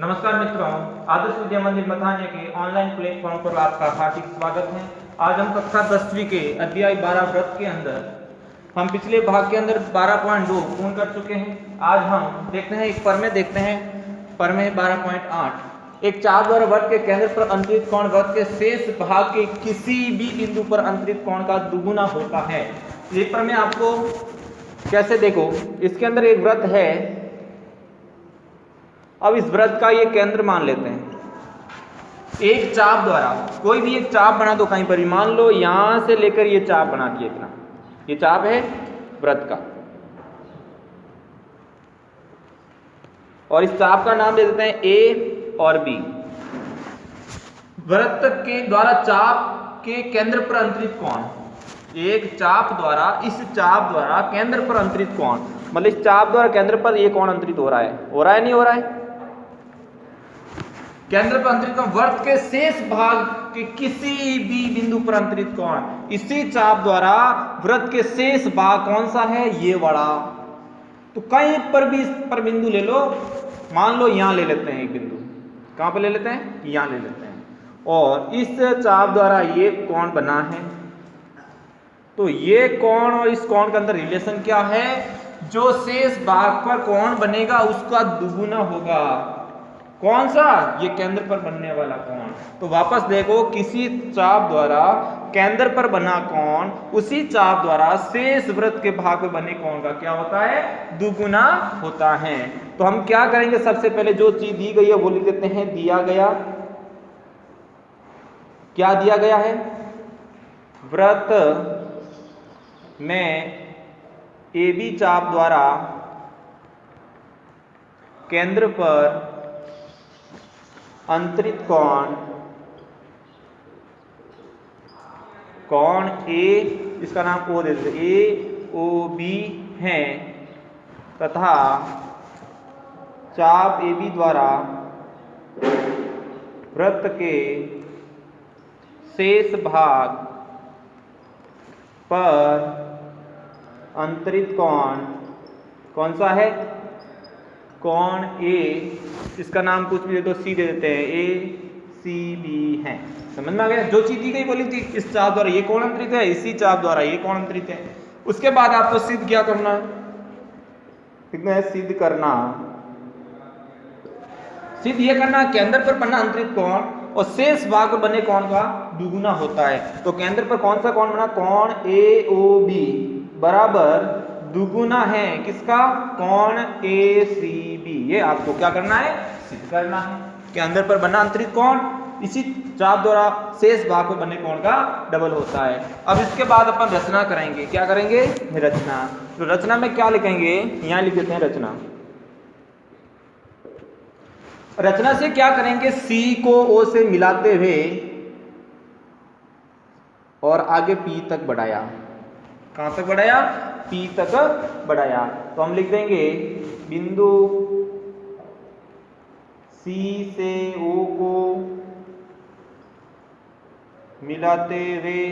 नमस्कार मित्रों, आदर्श विद्या मंदिर मथान्य के ऑनलाइन प्लेटफॉर्म पर आपका हार्दिक स्वागत है। आज हम कक्षा 10वीं के अध्याय 12 व्रत के अंदर हम पिछले भाग के अंदर 12.2 पूर्ण कर चुके हैं। आज हम देखते हैं एक प्रमेय देखते हैं, प्रमेय 12.8। एक चाप द्वारा वृत्त के केंद्र पर अंतरित कोण वृत्त के शेष भाग के किसी भी बिंदु पर अंतरित कोण का दुगुना होता है। ये प्रमेय आपको कैसे देखो, इसके अंदर एक वृत्त है। अब इस वृत्त का ये केंद्र मान लेते हैं। एक चाप द्वारा कोई भी एक चाप बना दो कहीं पर, मान लो यहां से लेकर ये चाप बना दिया, इतना ये चाप है वृत्त का, और इस चाप का नाम दे देते हैं ए और बी। वृत्त के द्वारा चाप के केंद्र पर अंतरित कोण, एक चाप द्वारा इस चाप द्वारा केंद्र पर अंतरित कोण, मतलब इस चाप द्वारा केंद्र पर ये कोण अंतरित हो रहा है नहीं हो रहा है? केंद्र पर अंतरित कोण वृत्त के शेष भाग के किसी भी बिंदु पर अंतरित कोण, इसी चाप द्वारा वृत्त के शेष भाग कौन सा है? ये वाला। तो कहीं पर भी इस पर बिंदु ले लो, मान लो यहां ले लेते हैं एक बिंदु, कहां पर ले लेते हैं? यहां ले लेते हैं, और इस चाप द्वारा ये कोण बना है। तो ये कोण और इस कोण के अंदर रिलेशन क्या है? जो शेष भाग पर कोण बनेगा उसका दुगुना होगा। कौन सा? ये केंद्र पर बनने वाला कोण। तो वापस देखो, किसी चाप द्वारा केंद्र पर बना कोण उसी चाप द्वारा शेष वृत्त के भाग में बने कोण का क्या होता है? दुगुना होता है। तो हम क्या करेंगे, सबसे पहले जो चीज दी गई है वो लिख देते हैं। दिया गया, क्या दिया गया है? वृत्त में AB चाप द्वारा केंद्र पर अंतरित कोण A, इसका नाम O दे देते, AOB है, तथा चाप AB द्वारा वृत्त के शेष भाग पर अंतरित कोण कौन सा है? कोण A, इसका नाम कुछ भी दे दो, C दे देते हैं, ACB है। समझ में आ गया? जो चीज दी गई बोली थी, इस चाप द्वारा ये कोण अंतरित है, इसी चाप द्वारा ये कोण अंतरित है। उसके बाद आपको सिद्ध क्या करना है? कितना है? सिद्ध करना, सिद्ध ये करना, केंद्र पर बना अंतरित कोण और शेष भाग पर बने कोण का दुगुना होता है। तो केंद्र पर कौन सा कोण बना? कोण AOB बराबर दुगुना है किसका? कोण ACB। ये आपको क्या करना है? सिद्ध करना है। केंद्र पर बना अंतरित कोण इसी चाप द्वारा शेष भाग पर बने कोण का डबल होता है। अब इसके बाद अपन रचना करेंगे। क्या करेंगे? रचना। तो रचना में क्या लिखेंगे? यहां लिख देते हैं रचना। रचना से क्या करेंगे? C को O से मिलाते हुए और आगे P तक बढ़ाया। कहां तक बढ़ाया? P तक बढ़ाया। तो हम लिख देंगे बिंदु C से O को मिलाते हुए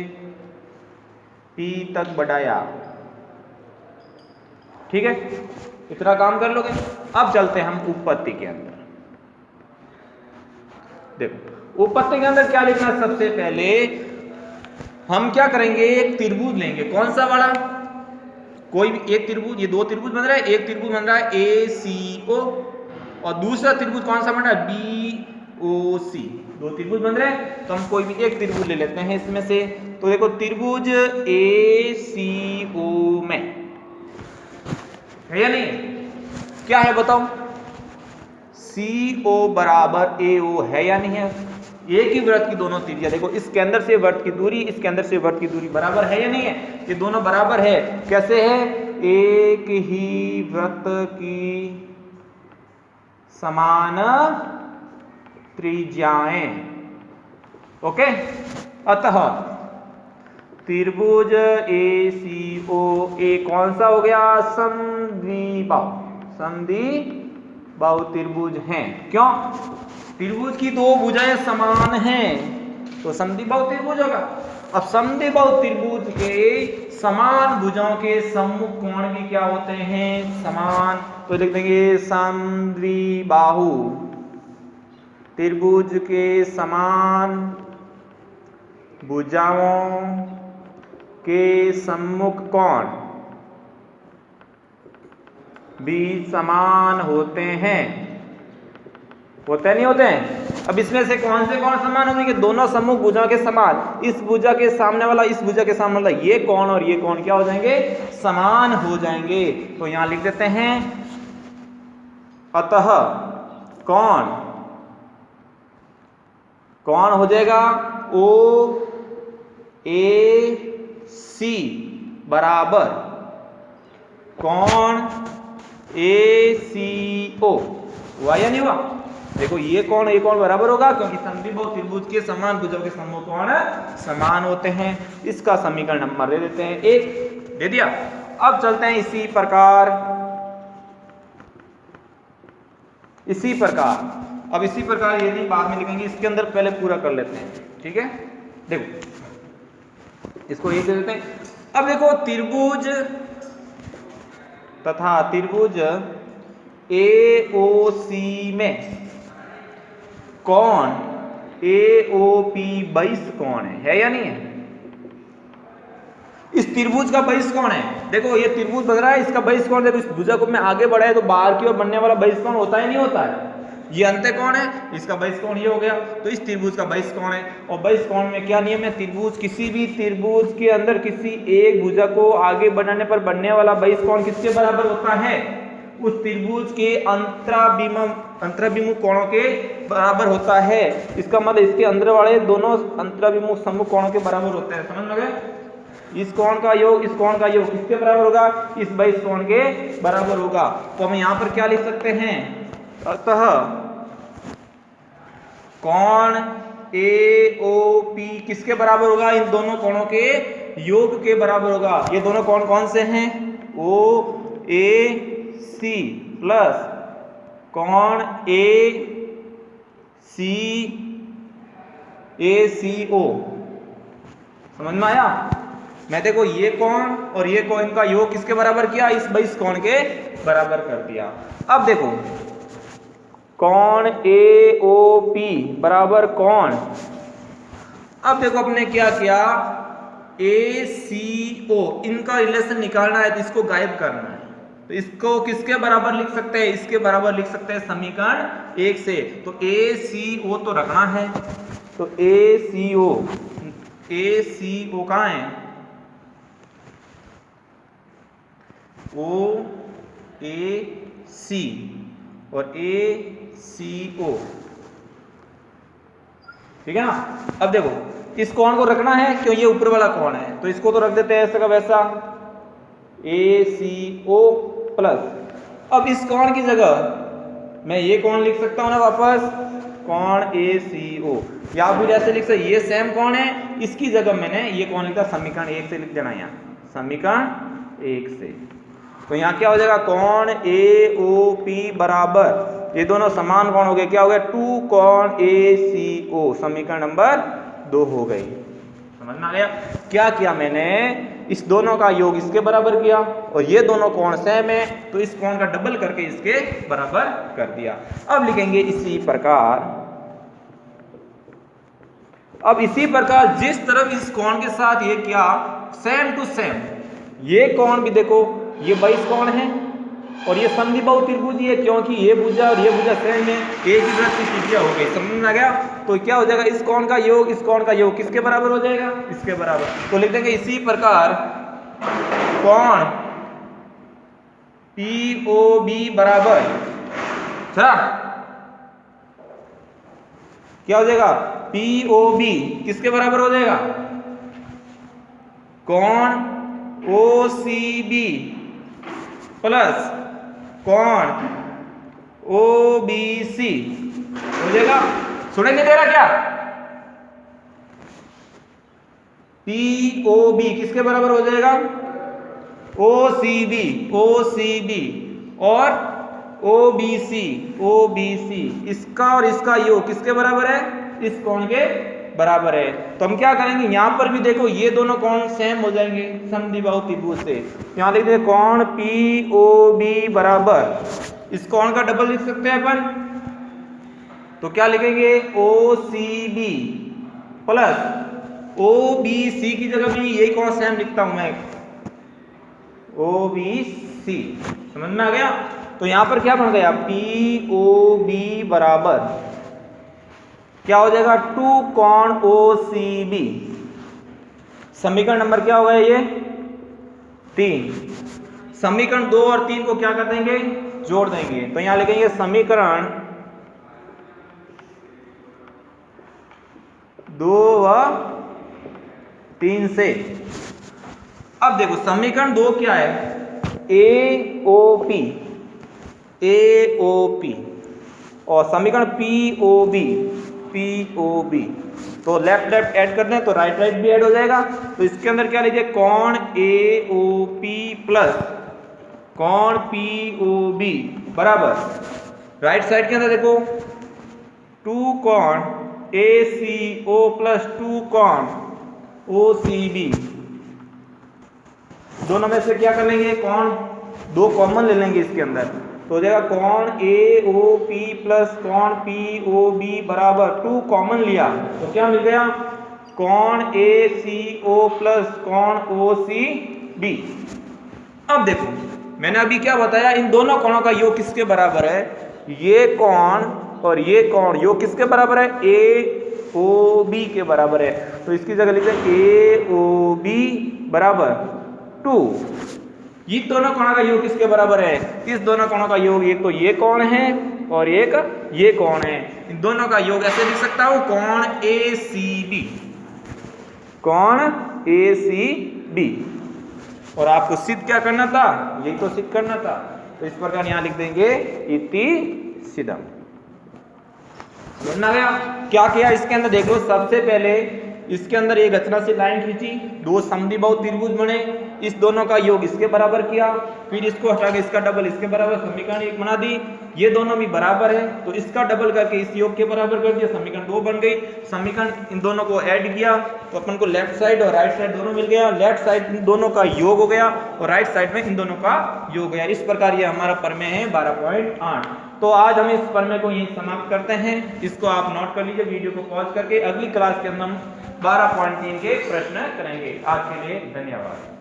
P तक बढ़ाया। ठीक है, इतना काम कर लोगे। अब चलते हैं हम उपपत्ति के अंदर। देखो, उपपत्ति के अंदर क्या लिखना है? सबसे पहले हम क्या करेंगे? एक त्रिभुज लेंगे। कौन सा वाला? कोई भी एक त्रिभुज, ये दो त्रिभुज बन रहा है। एक त्रिभुज बन रहा है ACO और दूसरा त्रिभुज कौन सा बन रहा है? BOC। दो त्रिभुज बन रहे हैं, तो हम कोई भी एक त्रिभुज ले लेते हैं इसमें से। तो देखो, त्रिभुज ACO में है या नहीं? क्या है बताओ? CO बराबर AO है या नहीं है? एक ही वृत्त की दोनों त्रिज्या, देखो इस केंद्र से वृत्त की दूरी, इस केंद्र से वृत्त की दूरी बराबर है या नहीं है? ये दोनों बराबर है। कैसे है? एक ही वृत्त की समान त्रिज्याएं। ओके, अतः त्रिभुज ACO कौन सा हो गया? समद्विबाहु। समद्विबाहु त्रिभुज हैं। क्यों? त्रिभुज की दो भुजाएं समान हैं, तो समद्विबाहु त्रिभुज होगा। अब समद्विबाहु त्रिभुज के समान भुजाओं के सम्मुख कोण भी क्या होते हैं? समान। तो लिख देंगे समद्विबाहु त्रिभुज के समान भुजाओं के सम्मुख कोण भी समान होते हैं। होते नहीं होते हैं? अब इसमें से कौन से कोण समान होंगे? दोनों सम्मुख भुजा के समान। इस भुजा के सामने वाला, इस भुजा के सामने वाला, ये कोण और ये कोण क्या हो जाएंगे? समान हो जाएंगे। तो यहां लिख देते हैं अतः कोण हो जाएगा ओ ए सी बराबर कोण ए सी ओ। हुआ या नहीं हुआ? देखो ये कोण बराबर होगा क्योंकि समद्विबाहु त्रिभुज के समान भुजाओं के सम्मुख कोण समान होते हैं। इसका समीकरण नंबर दे देते हैं 1। दे दिया। अब चलते हैं इसी प्रकार अब इसी प्रकार ये नहीं बाद में लिखेंगे, इसके अंदर पहले पूरा कर लेते हैं। ठीक है, देखो इसको ये दे देते हैं। अब देखो त्रिभुज तथा त्रिभुज AOC में कोण AOP बहिष्ठ कोण है या नहीं है? इस त्रिभुज का बहिष्ठ कोण है। देखो ये त्रिभुज बन रहा है, इसका बहिष्ठ कोण देखो, इस भुजा को में आगे बढ़ाए तो बाहर की ओर बनने वाला बहिष्ठ कोण होता है नहीं होता है? ये अंत्य कोण है, इसका बहिष्ठ कोण ये हो गया। तो इस त्रिभुज का बहिष्ठ कोण है। और बहिष्ठ कोण में क्या नियम है? त्रिभुज, किसी भी त्रिभुज के अंदर किसी एक भुजा को आगे बढ़ाने पर बनने वाला बहिष्ठ कोण किसके बराबर होता है? उस त्रिभुज के अंतराभिमुख कोणों के बराबर होता है। इसका मतलब इसके अंदर वाले दोनों अंतराभिमुख सम्मुख कोणों के बराबर होते हैं। समझ लगे? इस कोण का योग इस कोण का योग किसके बराबर होगा? इस बहिष्ठ कोण के बराबर होगा। तो हम यहां पर क्या लिख सकते हैं? अतः कोण AOP किसके बराबर होगा? इन दोनों कोणों के योग के बराबर होगा। ये दोनों कोण कौन से हैं? OAC प्लस कोण ACO। समझ में आया? मैं देखो ये कोण और ये कोण का योग किसके बराबर किया? इस बहिष्ठ कोण के बराबर कर दिया। अब देखो कोण AOP बराबर कोण, अब देखो अपने क्या किया? ACO इनका रिलेशन निकालना है तो इसको गायब करना है। तो इसको किसके बराबर लिख सकते हैं? इसके बराबर लिख सकते हैं समीकरण 1 से। तो ACO तो रखना है। तो ACO कहाँ है? OAC और ACO। ठीक है ना? अब देखो इस कोण को रखना है क्यों? ये ऊपर वाला कोण है, तो इसको तो रख देते हैं ऐसा का वैसा ACO प्लस। अब इस कोण की जगह मैं ये कोण लिख सकता हूं ना वापस, कोण ACO, या फिर ऐसे लिख सकते ये सेम कोण है, इसकी जगह मैंने ये कोण लिखा समीकरण 1 से लिख देना। यहाँ समीकरण 1 से तो यहाँ क्या हो जाएगा? कोण AOP बराबर, ये दोनों समान कोण हो गए, क्या हो गया? 2 कोण ACO। समीकरण नंबर 2 हो गई। समझ में आ गया? क्या किया मैंने? इस दोनों का योग इसके बराबर किया और ये दोनों कोण सेम है तो इस कोण का डबल करके इसके बराबर कर दिया। अब लिखेंगे इसी प्रकार, अब इसी प्रकार जिस तरफ इस कोण के साथ ये किया सेम टू सेम, ये कोण भी देखो ये बहिष्ठ कोण है और ये समद्विबाहु त्रिभुज है क्योंकि ये भुजा और ये भुजा सेम है, एक ही तरफ की स्थितियां हो गई। समझ में आ गया? तो क्या हो जाएगा? इस कोण का योग इस कोण का योग किसके बराबर हो जाएगा? इसके बराबर। तो लिख देंगे इसी प्रकार कोण POB बराबर, चला क्या हो जाएगा? POB किसके बराबर हो जाएगा? कोण OCB प्लस कोण OBC हो जाएगा। सुनाई नहीं दे रहा क्या? POB किसके बराबर हो जाएगा? OCB और OBC इसका और इसका योग किसके बराबर है? इस कोण के बराबर है। तो हम क्या करेंगे? यहां पर भी देखो ये दोनों कोण सेम हो जाएंगे समद्विबाहु त्रिभुज से। यहां लिख देंगे कोण POB बराबर, इस कोण का डबल लिख सकते हैं अपन तो क्या लिखेंगे OCB प्लस OBC की जगह भी यही कौन सा लिखता हूं मैं OBC। समझ में आ गया। तो यहां पर क्या बन गया POB बराबर क्या हो जाएगा 2 कोण OCB। समीकरण नंबर क्या होगा ये 3। समीकरण 2 और 3 को क्या कर देंगे जोड़ देंगे। तो यहां लिखेंगे समीकरण 2 व 3 से। अब देखो समीकरण 2 क्या है AOP और समीकरण POB। तो लेफ्ट लेफ्ट ऐड कर दें तो राइट राइट भी ऐड हो जाएगा। तो इसके अंदर क्या लीजिए कोण AOP प्लस कोण POB बराबर राइट साइड के अंदर देखो 2 कोण ACO प्लस 2 कोण OCB। दोनों में से क्या कर लेंगे कोण 2 कॉमन ले लेंगे इसके अंदर। तो हो जाएगा कोण AOP प्लस कोण POB बराबर 2 कॉमन लिया तो क्या मिल गया कोण ACO प्लस कोण OCB। अब देखो मैंने अभी क्या बताया इन दोनों कोणों का योग किसके बराबर है ये कोण और ये कोण योग किसके बराबर है AOB के बराबर है। तो इसकी जगह लिखते हैं AOB बराबर 2। ये दोनों कोणों का योग किसके बराबर है इस दोनों कोणों का योग एक तो ये कोण है और एक ये कोण है। इन दोनों का योग ऐसे लिख सकता हूं कोण ACB कोण ACB। और आपको सिद्ध क्या करना था यही तो सिद्ध करना था। तो इस प्रकार यहां लिख देंगे इति सिद्धम। समझ गया क्या किया इसके अंदर देख लो। सबसे पहले इसके अंदर एक रचना से लाइन खींची 2 समद्विबाहु त्रिभुज बने इस दोनों का योग इसके बराबर किया फिर इसको हटा के इसका डबल इसके बराबर समीकरण 1 बना दी। ये दोनों भी बराबर है तो इसका डबल करके इस योग के बराबर कर दिया समीकरण 2 बन गई। समीकरण इन दोनों को ऐड किया तो अपन को लेफ्ट साइड और राइट साइड दोनों मिल गया। लेफ्ट साइड इन दोनों का योग हो गया और राइट साइड में इन दोनों का योग हो गया। इस प्रकार ये हमारा प्रमेय है 12.8। तो आज हम इस प्रमेय को यहीं समाप्त करते हैं। इसको आप नोट कर लीजिए वीडियो को पॉज करके। अगली क्लास के अंदर हम 12.3 के प्रश्न करेंगे। आज के लिए धन्यवाद।